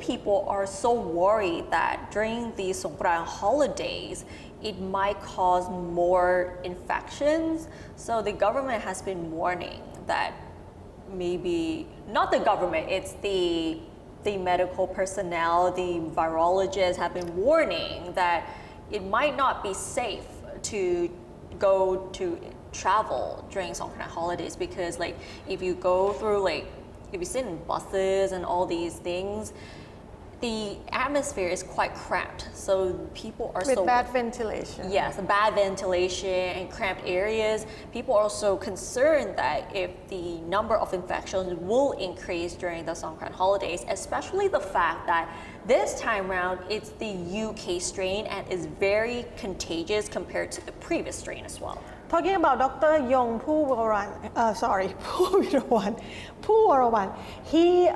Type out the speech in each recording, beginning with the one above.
people are so worried that during the Songkran holidays, it might cause more infections. So the government has been warning that maybe, not the government, it's the medical personnel, the virologists have been warning that it might not be safe to go to travel during Songkran holidays, because like if you go through, like if you sit in buses and all these things, the atmosphere is quite cramped, so people are with bad ventilation. Yes, bad ventilation and cramped areas. People are also concerned that if the number of infections will increase during the Songkran holidays, especially the fact that this time around it's the UK strain and is very contagious compared to the previous strain as well. Talking about Dr. Yong Poorawan, he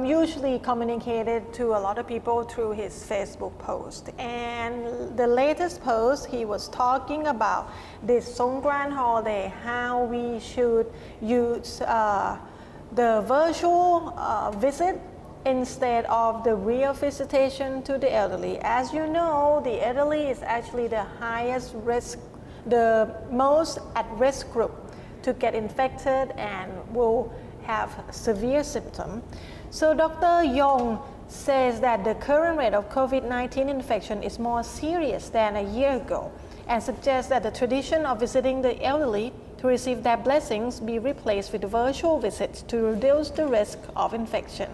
usually communicated to a lot of people through his Facebook post. And the latest post, he was talking about this Songkran holiday, how we should use the virtual visit instead of the real visitation to the elderly. As you know, the elderly is actually the highest risk, the most at-risk group to get infected and will have severe symptoms. So Dr. Yong says that the current rate of COVID-19 infection is more serious than a year ago, and suggests that the tradition of visiting the elderly to receive their blessings be replaced with virtual visits to reduce the risk of infection.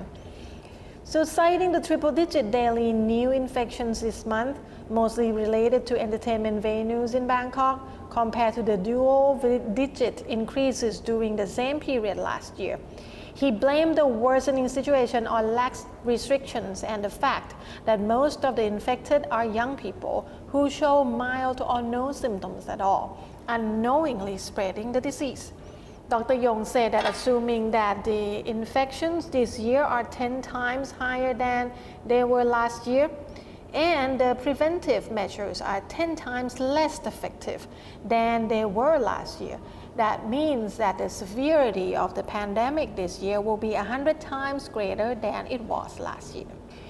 So citing the triple-digit daily new infections this month, mostly related to entertainment venues in Bangkok, compared to the dual-digit increases during the same period last year, he blamed the worsening situation on lax restrictions and the fact that most of the infected are young people who show mild or no symptoms at all, unknowingly spreading the disease. Dr. Yong said that assuming that the infections this year are 10 times higher than they were last year, and the preventive measures are 10 times less effective than they were last year, that means that the severity of the pandemic this year will be 100 times greater than it was last year.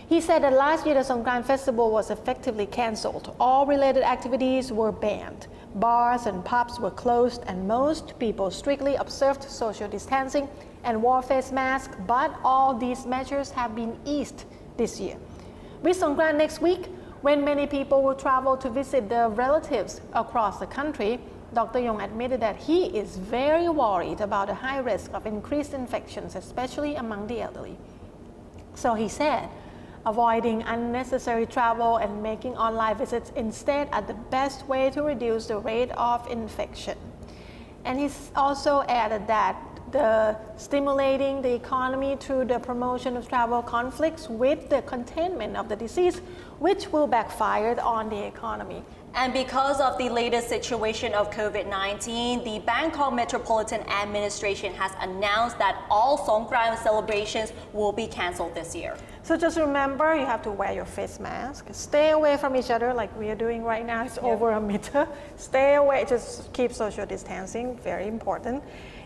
He said that last year the Songkran festival was effectively cancelled. All related activities were banned. Bars and pubs were closed, and most people strictly observed social distancing and wore face masks, but all these measures have been eased this year. With Songkran next week, when many people will travel to visit their relatives across the country, Dr. Yong admitted that he is very worried about the high risk of increased infections, especially among the elderly. So he said, avoiding unnecessary travel and making online visits instead are the best way to reduce the rate of infection. And he's also added that the stimulating the economy through the promotion of travel conflicts with the containment of the disease, which will backfire on the economy. And because of the latest situation of COVID-19, the Bangkok Metropolitan Administration has announced that all Songkran celebrations will be cancelled this year. So just remember, you have to wear your face mask. Stay away from each other like we are doing right now. It's over a meter. Stay away, just keep social distancing, very important.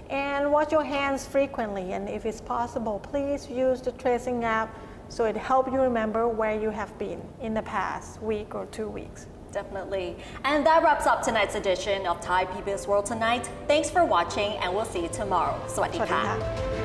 And wash your hands frequently. And if it's possible, please use the tracing app so it helps you remember where you have been in the past week or 2 weeks. Definitely. And that wraps up tonight's edition of Thai PBS World Tonight. Thanks for watching, and we'll see you tomorrow. สวัสดีค่ะ